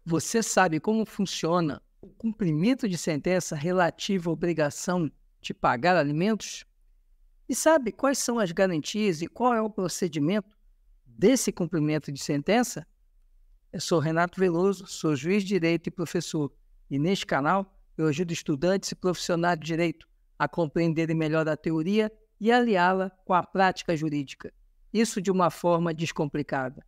Você sabe como funciona o cumprimento de sentença relativa à obrigação de pagar alimentos? E sabe quais são as garantias e qual é o procedimento desse cumprimento de sentença? Eu sou Renato Veloso, sou juiz de direito e professor, e neste canal eu ajudo estudantes e profissionais de direito a compreenderem melhor a teoria e aliá-la com a prática jurídica, isso de uma forma descomplicada.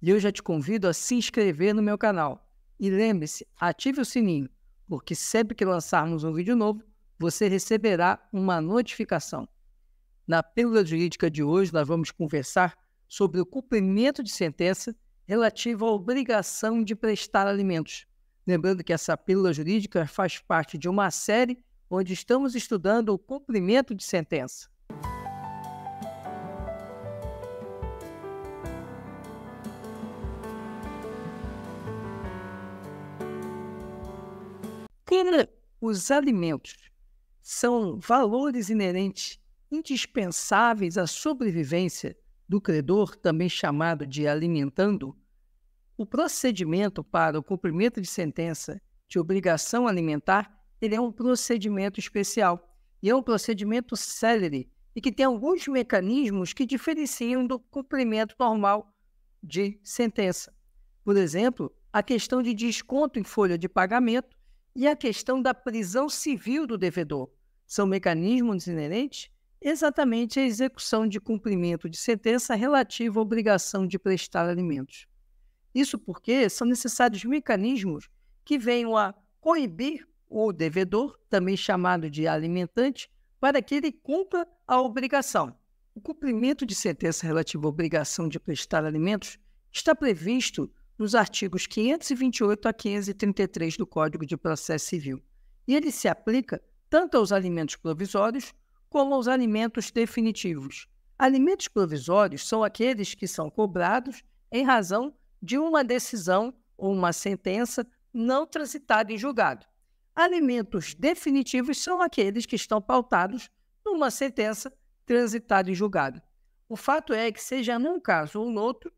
E eu já te convido a se inscrever no meu canal. E lembre-se, ative o sininho, porque sempre que lançarmos um vídeo novo, você receberá uma notificação. Na pílula jurídica de hoje, nós vamos conversar sobre o cumprimento de sentença relativa à obrigação de prestar alimentos. Lembrando que essa pílula jurídica faz parte de uma série onde estamos estudando o cumprimento de sentença. Os alimentos são valores inerentes, indispensáveis à sobrevivência do credor, também chamado de alimentando. O procedimento para o cumprimento de sentença de obrigação alimentar, ele é um procedimento especial e é um procedimento célere e que tem alguns mecanismos que diferenciam do cumprimento normal de sentença. Por exemplo, a questão de desconto em folha de pagamento e a questão da prisão civil do devedor. São mecanismos inerentes exatamente à execução de cumprimento de sentença relativa à obrigação de prestar alimentos. Isso porque são necessários mecanismos que venham a coibir o devedor, também chamado de alimentante, para que ele cumpra a obrigação. O cumprimento de sentença relativa à obrigação de prestar alimentos está previsto nos artigos 528 a 533 do Código de Processo Civil. E ele se aplica tanto aos alimentos provisórios como aos alimentos definitivos. Alimentos provisórios são aqueles que são cobrados em razão de uma decisão ou uma sentença não transitada em julgado. Alimentos definitivos são aqueles que estão pautados numa sentença transitada em julgado. O fato é que, seja num caso ou no outro,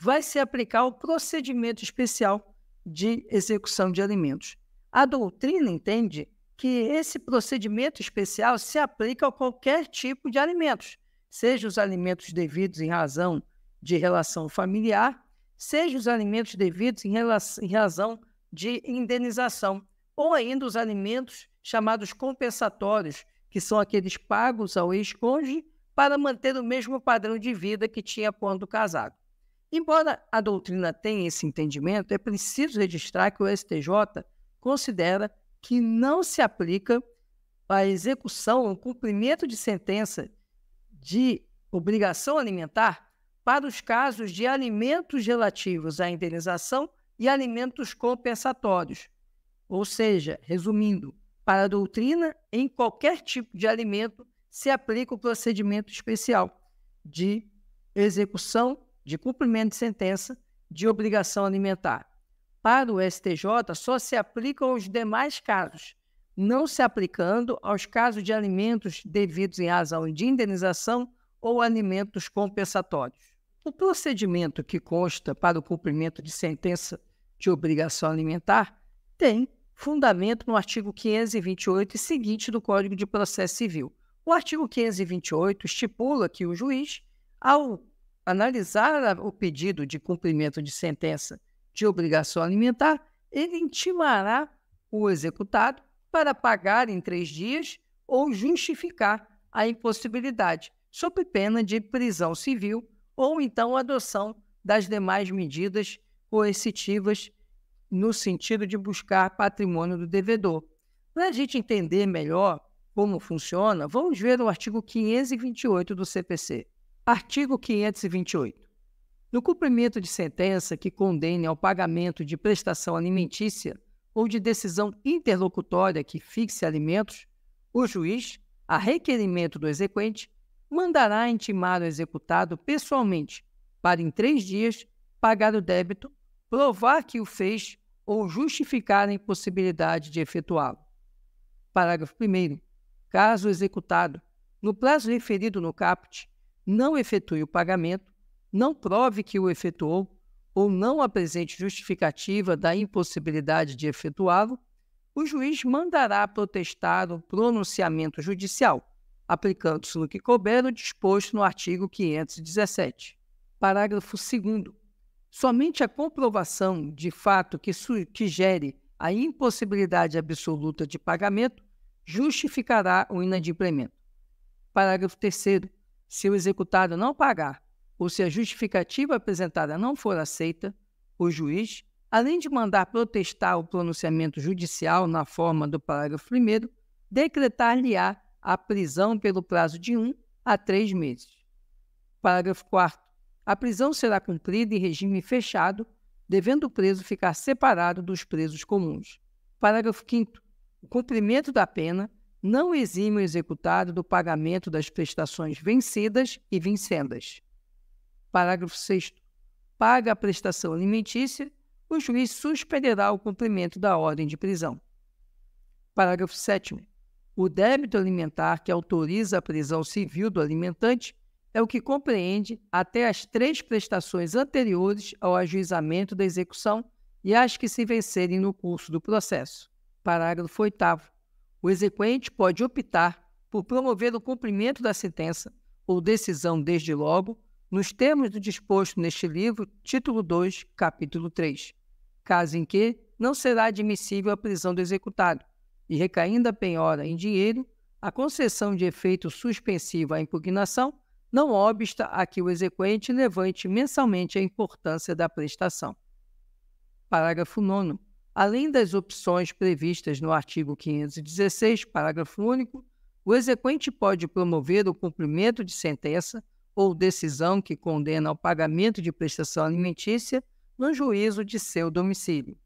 vai se aplicar o procedimento especial de execução de alimentos. A doutrina entende que esse procedimento especial se aplica a qualquer tipo de alimentos, seja os alimentos devidos em razão de relação familiar, seja os alimentos devidos em razão de indenização, ou ainda os alimentos chamados compensatórios, que são aqueles pagos ao ex-cônjuge para manter o mesmo padrão de vida que tinha quando casado. Embora a doutrina tenha esse entendimento, é preciso registrar que o STJ considera que não se aplica a execução, o cumprimento de sentença de obrigação alimentar para os casos de alimentos relativos à indenização e alimentos compensatórios. Ou seja, resumindo, para a doutrina, em qualquer tipo de alimento se aplica o procedimento especial de execução de cumprimento de sentença de obrigação alimentar. Para o STJ, só se aplicam aos demais casos, não se aplicando aos casos de alimentos devidos em razão de indenização ou alimentos compensatórios. O procedimento que consta para o cumprimento de sentença de obrigação alimentar tem fundamento no artigo 528 e seguinte do Código de Processo Civil. O artigo 528 estipula que o juiz, ao analisar o pedido de cumprimento de sentença de obrigação alimentar, ele intimará o executado para pagar em 3 dias ou justificar a impossibilidade, sob pena de prisão civil ou então adoção das demais medidas coercitivas no sentido de buscar patrimônio do devedor. Para a gente entender melhor como funciona, vamos ver o artigo 528 do CPC. Artigo 528. No cumprimento de sentença que condene ao pagamento de prestação alimentícia ou de decisão interlocutória que fixe alimentos, o juiz, a requerimento do exequente, mandará intimar o executado pessoalmente para, em 3 dias, pagar o débito, provar que o fez ou justificar a impossibilidade de efetuá-lo. Parágrafo 1º. Caso o executado, no prazo referido no caput, não efetue o pagamento, não prove que o efetuou ou não apresente justificativa da impossibilidade de efetuá-lo, o juiz mandará protestar o pronunciamento judicial, aplicando-se no que couber o disposto no artigo 517. Parágrafo 2º. Somente a comprovação de fato que gere a impossibilidade absoluta de pagamento justificará o inadimplemento. Parágrafo 3º. Se o executado não pagar ou se a justificativa apresentada não for aceita, o juiz, além de mandar protestar o pronunciamento judicial na forma do parágrafo 1º, decretar-lhe-á a prisão pelo prazo de 1 a 3 meses. Parágrafo 4º. A prisão será cumprida em regime fechado, devendo o preso ficar separado dos presos comuns. Parágrafo 5º. O cumprimento da pena não exime o executado do pagamento das prestações vencidas e vincendas. Parágrafo 6º. Paga a prestação alimentícia, o juiz suspenderá o cumprimento da ordem de prisão. Parágrafo 7º. O débito alimentar que autoriza a prisão civil do alimentante é o que compreende até as 3 prestações anteriores ao ajuizamento da execução e as que se vencerem no curso do processo. Parágrafo 8º. O exequente pode optar por promover o cumprimento da sentença ou decisão desde logo, nos termos do disposto neste livro, título 2, capítulo 3, caso em que não será admissível a prisão do executado, e recaindo a penhora em dinheiro, a concessão de efeito suspensivo à impugnação não obsta a que o exequente levante mensalmente a importância da prestação. Parágrafo 9º. Além das opções previstas no artigo 516, parágrafo único, o exequente pode promover o cumprimento de sentença ou decisão que condena ao pagamento de prestação alimentícia no juízo de seu domicílio.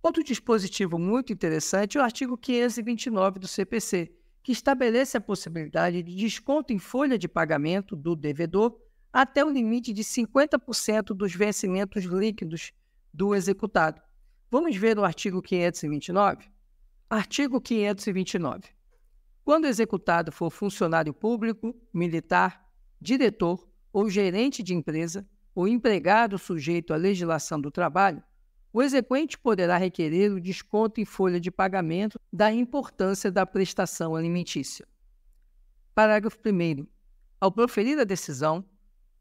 Outro dispositivo muito interessante é o artigo 529 do CPC, que estabelece a possibilidade de desconto em folha de pagamento do devedor até o limite de 50% dos vencimentos líquidos do executado. Vamos ver o artigo 529? Artigo 529. Quando o executado for funcionário público, militar, diretor ou gerente de empresa ou empregado sujeito à legislação do trabalho, o exequente poderá requerer o desconto em folha de pagamento da importância da prestação alimentícia. Parágrafo 1º. Ao proferir a decisão,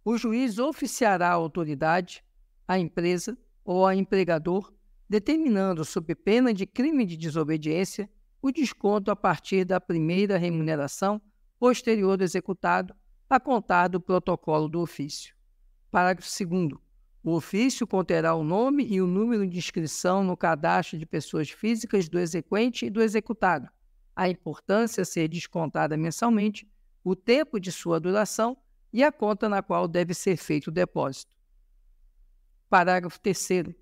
o juiz oficiará à autoridade, à empresa ou ao empregador, determinando, sob pena de crime de desobediência, o desconto a partir da primeira remuneração posterior do executado, a contar do protocolo do ofício. Parágrafo 2º. O ofício conterá o nome e o número de inscrição no cadastro de pessoas físicas do exequente e do executado, a importância a ser descontada mensalmente, o tempo de sua duração e a conta na qual deve ser feito o depósito. Parágrafo 3º.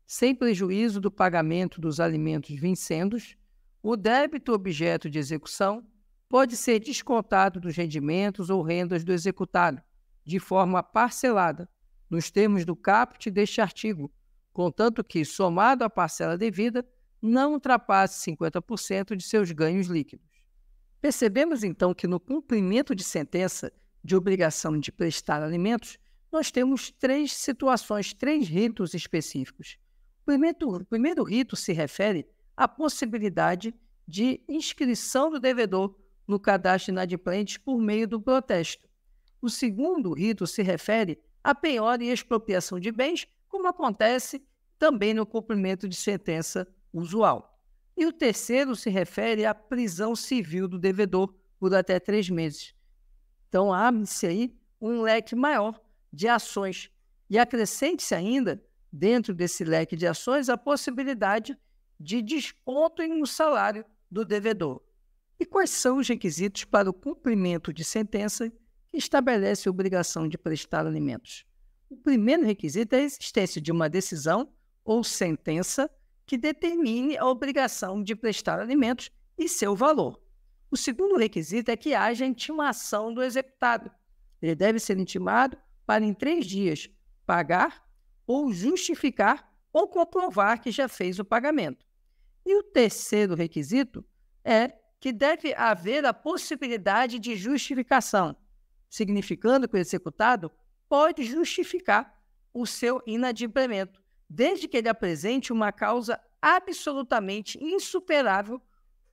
Sem prejuízo do pagamento dos alimentos vincendos, o débito objeto de execução pode ser descontado dos rendimentos ou rendas do executado, de forma parcelada, nos termos do caput deste artigo, contanto que, somado à parcela devida, não ultrapasse 50% de seus ganhos líquidos. Percebemos, então, que no cumprimento de sentença de obrigação de prestar alimentos, nós temos 3 situações, 3 ritos específicos. O primeiro rito se refere à possibilidade de inscrição do devedor no cadastro de inadimplentes por meio do protesto. O segundo rito se refere à penhora e expropriação de bens, como acontece também no cumprimento de sentença usual. E o terceiro se refere à prisão civil do devedor por até 3 meses. Então, abre-se aí um leque maior de ações e acrescente-se ainda, dentro desse leque de ações, a possibilidade de desconto em um salário do devedor. E quais são os requisitos para o cumprimento de sentença que estabelece a obrigação de prestar alimentos? O primeiro requisito é a existência de uma decisão ou sentença que determine a obrigação de prestar alimentos e seu valor. O segundo requisito é que haja intimação do executado. Ele deve ser intimado para, em 3 dias, pagar ou justificar ou comprovar que já fez o pagamento. E o terceiro requisito é que deve haver a possibilidade de justificação, significando que o executado pode justificar o seu inadimplemento, desde que ele apresente uma causa absolutamente insuperável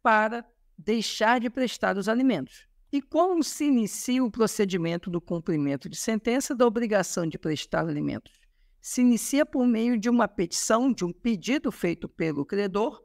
para deixar de prestar os alimentos. E como se inicia o procedimento do cumprimento de sentença da obrigação de prestar alimentos? Se inicia por meio de uma petição, de um pedido feito pelo credor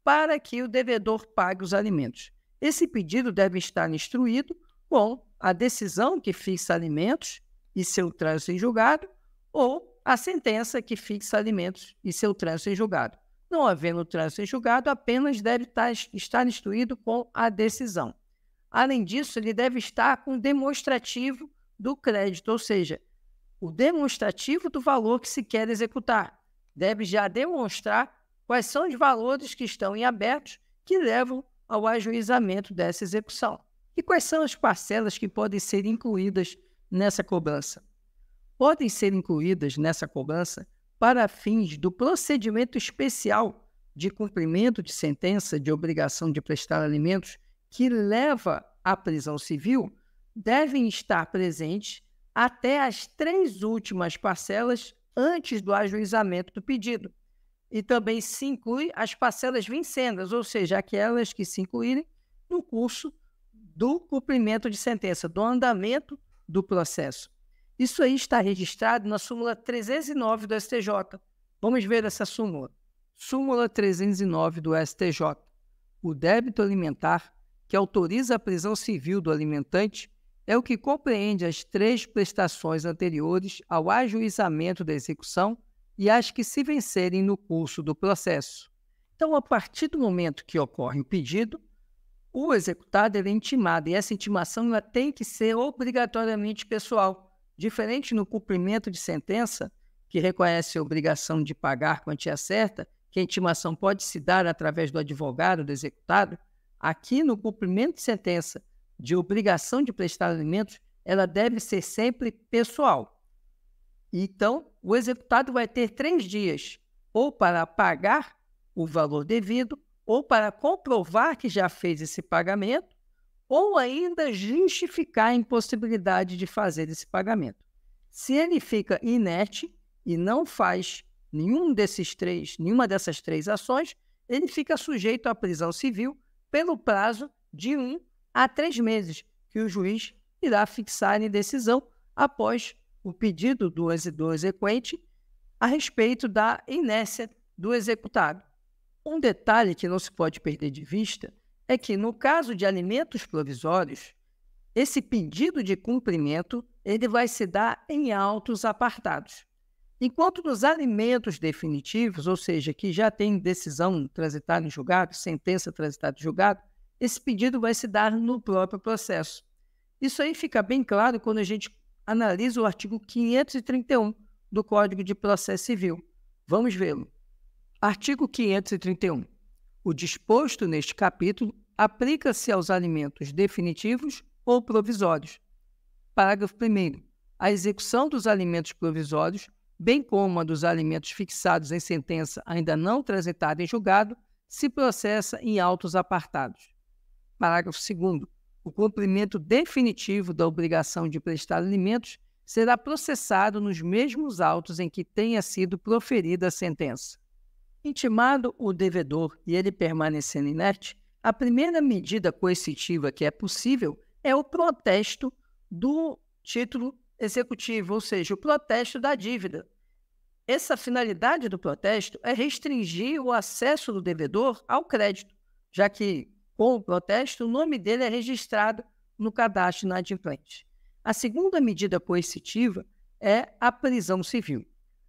para que o devedor pague os alimentos. Esse pedido deve estar instruído com a decisão que fixa alimentos e seu trânsito em julgado ou a sentença que fixa alimentos e seu trânsito em julgado. Não havendo trânsito em julgado, apenas deve estar instruído com a decisão. Além disso, ele deve estar com o demonstrativo do crédito, ou seja, o demonstrativo do valor que se quer executar. Deve já demonstrar quais são os valores que estão em aberto que levam ao ajuizamento dessa execução. E quais são as parcelas que podem ser incluídas nessa cobrança? Podem ser incluídas nessa cobrança para fins do procedimento especial de cumprimento de sentença de obrigação de prestar alimentos que leva à prisão civil, devem estar presentes até as 3 últimas parcelas antes do ajuizamento do pedido. E também se inclui as parcelas vincendas, ou seja, aquelas que se incluírem no curso do cumprimento de sentença, do andamento do processo. Isso aí está registrado na súmula 309 do STJ. Vamos ver essa súmula. Súmula 309 do STJ. O débito alimentar que autoriza a prisão civil do alimentante é o que compreende as 3 prestações anteriores ao ajuizamento da execução e as que se vencerem no curso do processo. Então, a partir do momento que ocorre o pedido, o executado é intimado e essa intimação ela tem que ser obrigatoriamente pessoal, diferente no cumprimento de sentença, que reconhece a obrigação de pagar quantia certa, que a intimação pode se dar através do advogado do executado. Aqui, no cumprimento de sentença de obrigação de prestar alimentos, ela deve ser sempre pessoal. Então, o executado vai ter 3 dias, ou para pagar o valor devido, ou para comprovar que já fez esse pagamento, ou ainda justificar a impossibilidade de fazer esse pagamento. Se ele fica inerte e não faz nenhuma dessas 3 ações, ele fica sujeito à prisão civil pelo prazo de 1 a 3 meses, que o juiz irá fixar em decisão após o pedido do exequente a respeito da inércia do executado. Um detalhe que não se pode perder de vista é que, no caso de alimentos provisórios, esse pedido de cumprimento ele vai se dar em autos apartados. Enquanto nos alimentos definitivos, ou seja, que já tem decisão transitada em julgado, sentença transitada em julgado, esse pedido vai se dar no próprio processo. Isso aí fica bem claro quando a gente analisa o artigo 531 do Código de Processo Civil. Vamos vê-lo. Artigo 531. O disposto neste capítulo aplica-se aos alimentos definitivos ou provisórios. Parágrafo 1º. A execução dos alimentos provisórios, bem como a dos alimentos fixados em sentença ainda não transitada em julgado, se processa em autos apartados. Parágrafo 2º. O cumprimento definitivo da obrigação de prestar alimentos será processado nos mesmos autos em que tenha sido proferida a sentença. Intimado o devedor e ele permanecendo inerte, a primeira medida coercitiva que é possível é o protesto do título executivo, ou seja, o protesto da dívida. Essa finalidade do protesto é restringir o acesso do devedor ao crédito, já que, com o protesto, o nome dele é registrado no cadastro inadimplente. A segunda medida coercitiva é a prisão civil.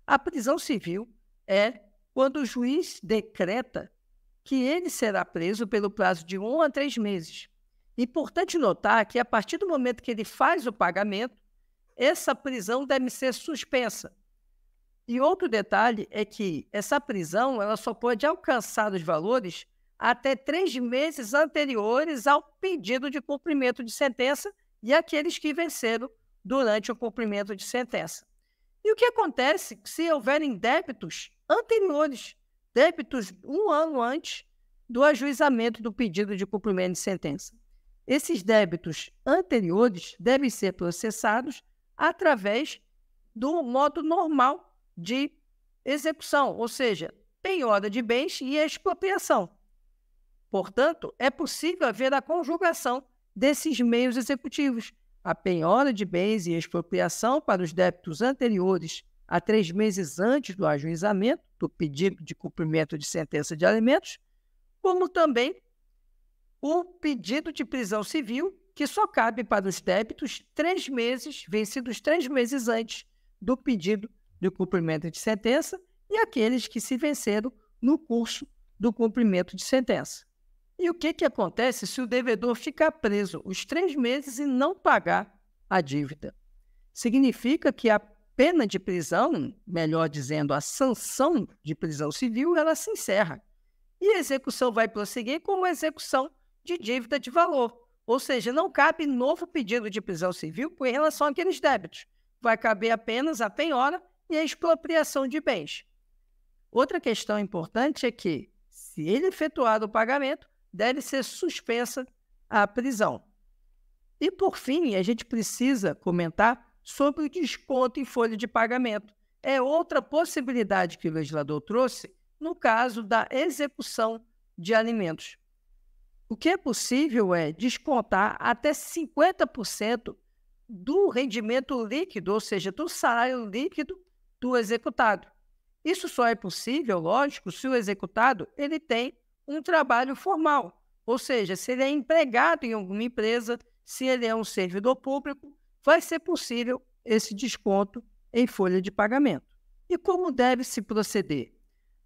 A prisão civil é quando o juiz decreta que ele será preso pelo prazo de 1 a 3 meses. Importante notar que, a partir do momento que ele faz o pagamento, essa prisão deve ser suspensa. E outro detalhe é que essa prisão ela só pode alcançar os valores até 3 meses anteriores ao pedido de cumprimento de sentença e aqueles que venceram durante o cumprimento de sentença. E o que acontece se houverem débitos anteriores, débitos 1 ano antes do ajuizamento do pedido de cumprimento de sentença? Esses débitos anteriores devem ser processados através do modo normal de execução, ou seja, penhora de bens e expropriação. Portanto, é possível haver a conjugação desses meios executivos, a penhora de bens e expropriação para os débitos anteriores a 3 meses antes do ajuizamento do pedido de cumprimento de sentença de alimentos, como também o pedido de prisão civil, que só cabe para os débitos 3 meses, vencidos 3 meses antes do pedido de cumprimento de sentença, e aqueles que se venceram no curso do cumprimento de sentença. E o que acontece se o devedor ficar preso os 3 meses e não pagar a dívida? Significa que a pena de prisão, melhor dizendo, a sanção de prisão civil, ela se encerra. E a execução vai prosseguir com a execução de dívida de valor. Ou seja, não cabe novo pedido de prisão civil em relação àqueles débitos. Vai caber apenas a penhora e a expropriação de bens. Outra questão importante é que, se ele efetuar o pagamento, deve ser suspensa a prisão. E, por fim, a gente precisa comentar sobre o desconto em folha de pagamento. É outra possibilidade que o legislador trouxe no caso da execução de alimentos. O que é possível é descontar até 50% do rendimento líquido, ou seja, do salário líquido do executado. Isso só é possível, lógico, se o executado ele tem um trabalho formal, ou seja, se ele é empregado em alguma empresa, se ele é um servidor público, vai ser possível esse desconto em folha de pagamento. E como deve se proceder?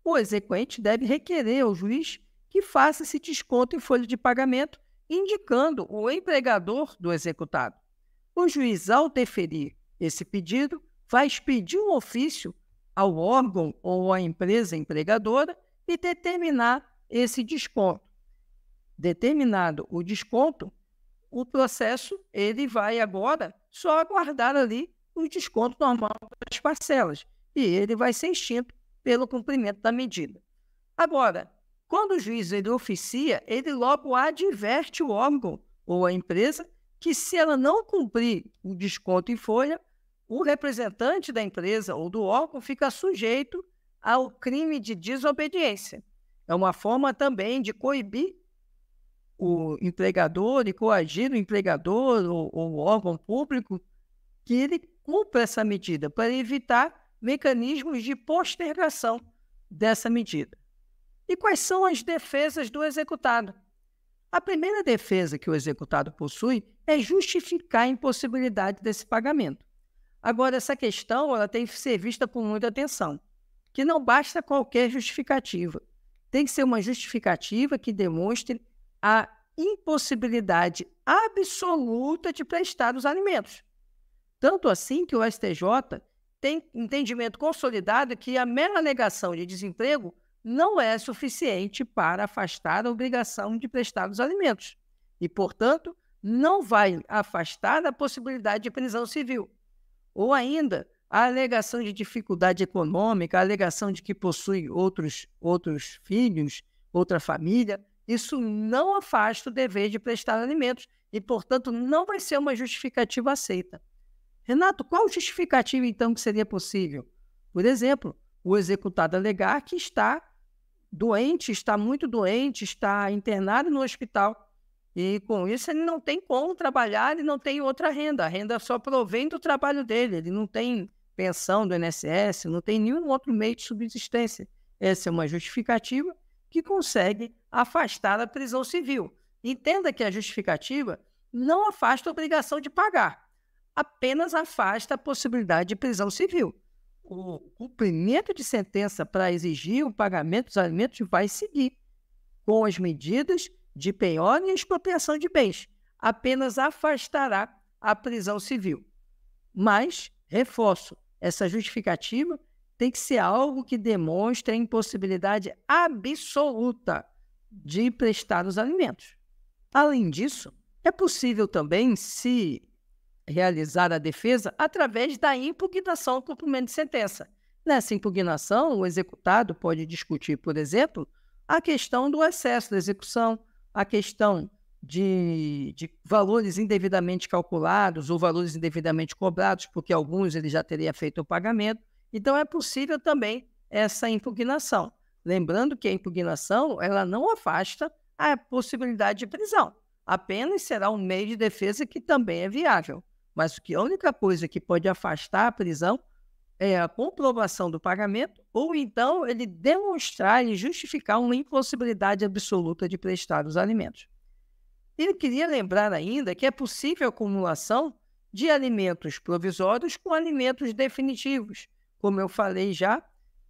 O exequente deve requerer ao juiz que faça esse desconto em folha de pagamento, indicando o empregador do executado. O juiz, ao deferir esse pedido, vai expedir um ofício ao órgão ou à empresa empregadora e determinar esse desconto. Determinado o desconto, o processo ele vai agora só aguardar ali o desconto normal das parcelas e ele vai ser extinto pelo cumprimento da medida. Agora, quando o juiz ele oficia, ele logo adverte o órgão ou a empresa que, se ela não cumprir o desconto em folha, o representante da empresa ou do órgão fica sujeito ao crime de desobediência. É uma forma também de coibir o empregador e coagir o empregador ou o órgão público que ele cumpra essa medida, para evitar mecanismos de postergação dessa medida. E quais são as defesas do executado? A primeira defesa que o executado possui é justificar a impossibilidade desse pagamento. Agora, essa questão ela tem que ser vista com muita atenção, que não basta qualquer justificativa. Tem que ser uma justificativa que demonstre a impossibilidade absoluta de prestar os alimentos. Tanto assim que o STJ tem entendimento consolidado que a mera alegação de desemprego não é suficiente para afastar a obrigação de prestar os alimentos e, portanto, não vai afastar a possibilidade de prisão civil. Ou ainda, a alegação de dificuldade econômica, a alegação de que possui outros filhos, outra família, isso não afasta o dever de prestar alimentos e, portanto, não vai ser uma justificativa aceita. Renato, qual justificativa, então, que seria possível? Por exemplo, o executado alegar que está doente, está muito doente, está internado no hospital e, com isso, ele não tem como trabalhar, ele não tem outra renda. A renda só provém do trabalho dele, ele não tem pensão do INSS, não tem nenhum outro meio de subsistência. Essa é uma justificativa que consegue afastar a prisão civil. Entenda que a justificativa não afasta a obrigação de pagar, apenas afasta a possibilidade de prisão civil. O cumprimento de sentença para exigir o pagamento dos alimentos vai seguir com as medidas de penhora e expropriação de bens. Apenas afastará a prisão civil. Mas, reforço, essa justificativa tem que ser algo que demonstre a impossibilidade absoluta de prestar os alimentos. Além disso, é possível também se realizar a defesa através da impugnação do cumprimento de sentença. Nessa impugnação, o executado pode discutir, por exemplo, a questão do excesso da execução, a questão de valores indevidamente calculados ou valores indevidamente cobrados, porque alguns ele já teria feito o pagamento, Então, é possível também essa impugnação. Lembrando que a impugnação ela não afasta a possibilidade de prisão, apenas será um meio de defesa que também é viável. Mas a única coisa que pode afastar a prisão é a comprovação do pagamento ou então ele demonstrar e justificar uma impossibilidade absoluta de prestar os alimentos. Ele queria lembrar ainda que é possível a acumulação de alimentos provisórios com alimentos definitivos. Como eu falei já,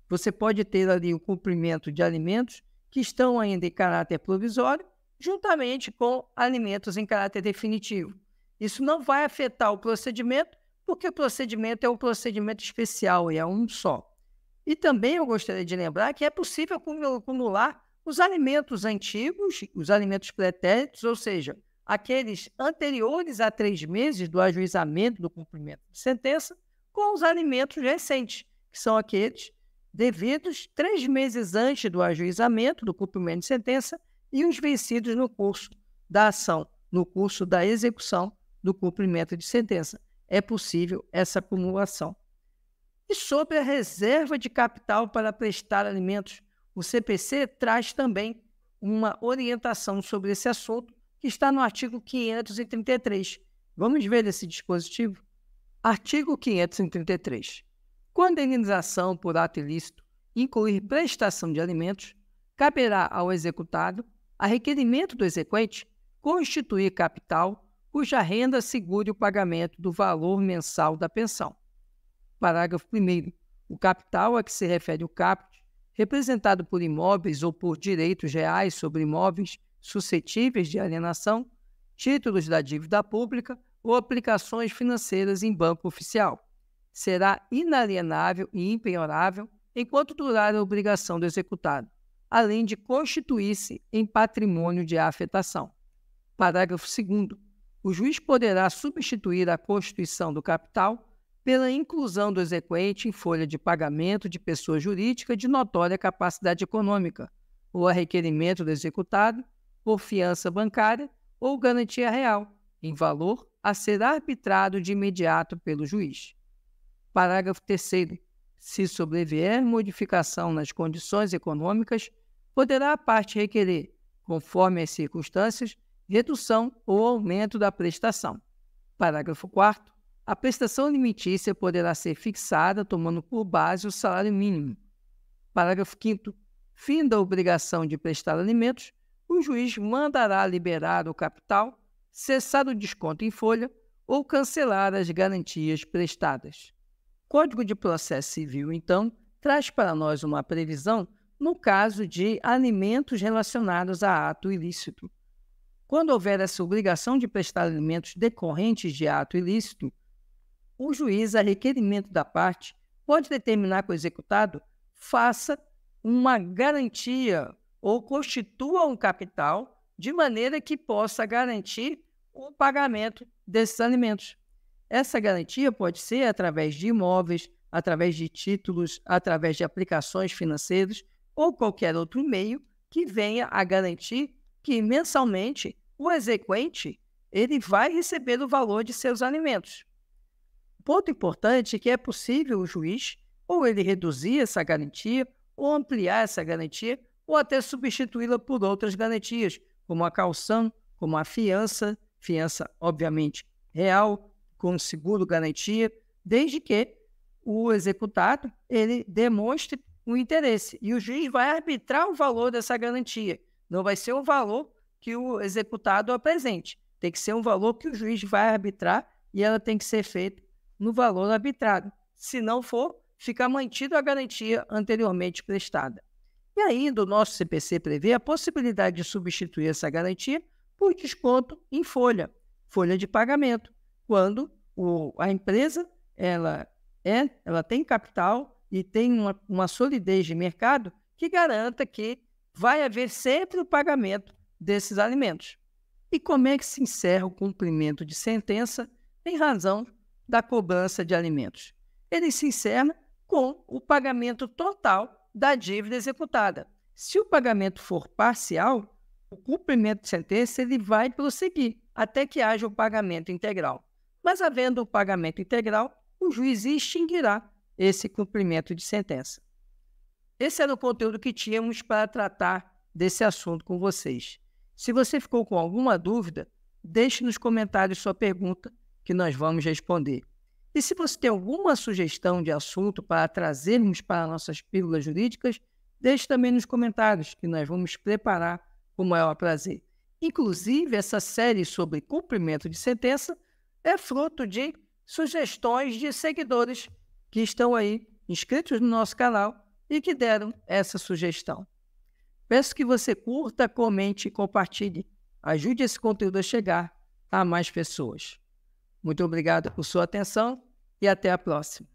você pode ter ali o cumprimento de alimentos que estão ainda em caráter provisório, juntamente com alimentos em caráter definitivo. Isso não vai afetar o procedimento, porque o procedimento é um procedimento especial e é um só. E também eu gostaria de lembrar que é possível acumular os alimentos antigos, os alimentos pretéritos, ou seja, aqueles anteriores a 3 meses do ajuizamento do cumprimento de sentença, com os alimentos recentes, que são aqueles devidos 3 meses antes do ajuizamento do cumprimento de sentença e os vencidos no curso da ação, no curso da execução do cumprimento de sentença. É possível essa acumulação. E sobre a reserva de capital para prestar alimentos, o CPC traz também uma orientação sobre esse assunto que está no artigo 533. Vamos ver esse dispositivo? Artigo 533. Quando a indenização por ato ilícito incluir prestação de alimentos, caberá ao executado, a requerimento do exequente, constituir capital cuja renda segure o pagamento do valor mensal da pensão. Parágrafo 1º. O capital a que se refere o caput, representado por imóveis ou por direitos reais sobre imóveis suscetíveis de alienação, títulos da dívida pública ou aplicações financeiras em banco oficial, será inalienável e impenhorável enquanto durar a obrigação do executado, além de constituir-se em patrimônio de afetação. Parágrafo 2º. O juiz poderá substituir a constituição do capital pela inclusão do exequente em folha de pagamento de pessoa jurídica de notória capacidade econômica, ou a requerimento do executado, por fiança bancária ou garantia real, em valor a ser arbitrado de imediato pelo juiz. Parágrafo 3º. Se sobrevier modificação nas condições econômicas, poderá a parte requerer, conforme as circunstâncias, redução ou aumento da prestação. Parágrafo 4º. A prestação limitícia poderá ser fixada tomando por base o salário mínimo. Parágrafo 5º. Fim da obrigação de prestar alimentos, o juiz mandará liberar o capital, cessar o desconto em folha ou cancelar as garantias prestadas. O Código de Processo Civil, então, traz para nós uma previsão no caso de alimentos relacionados a ato ilícito. Quando houver essa obrigação de prestar alimentos decorrentes de ato ilícito, o juiz, a requerimento da parte, pode determinar que o executado faça uma garantia ou constitua um capital de maneira que possa garantir o pagamento desses alimentos. Essa garantia pode ser através de imóveis, através de títulos, através de aplicações financeiras ou qualquer outro meio que venha a garantir que mensalmente o exequente ele vai receber o valor de seus alimentos. Ponto importante é que é possível o juiz ou ele reduzir essa garantia, ou ampliar essa garantia, ou até substituí-la por outras garantias, como a caução, como a fiança, obviamente real, com seguro garantia, desde que o executado ele demonstre o interesse. E o juiz vai arbitrar o valor dessa garantia. Não vai ser um valor que o executado apresente. Tem que ser um valor que o juiz vai arbitrar e ela tem que ser feita no valor arbitrado. Se não for, fica mantida a garantia anteriormente prestada. E ainda o nosso CPC prevê a possibilidade de substituir essa garantia por desconto em folha de pagamento, quando a empresa ela tem capital e tem uma solidez de mercado que garanta que vai haver sempre o pagamento desses alimentos. E como é que se encerra o cumprimento de sentença em razão da cobrança de alimentos? Ele se encerra com o pagamento total da dívida executada. Se o pagamento for parcial, o cumprimento de sentença ele vai prosseguir até que haja o pagamento integral. Mas havendo o pagamento integral, o juiz extinguirá esse cumprimento de sentença. Esse era o conteúdo que tínhamos para tratar desse assunto com vocês. Se você ficou com alguma dúvida, deixe nos comentários sua pergunta, que nós vamos responder. E se você tem alguma sugestão de assunto para trazermos para nossas pílulas jurídicas, deixe também nos comentários, que nós vamos preparar com o maior prazer. Inclusive, essa série sobre cumprimento de sentença é fruto de sugestões de seguidores que estão aí inscritos no nosso canal e que deram essa sugestão. Peço que você curta, comente e compartilhe. Ajude esse conteúdo a chegar a mais pessoas. Muito obrigado por sua atenção e até a próxima.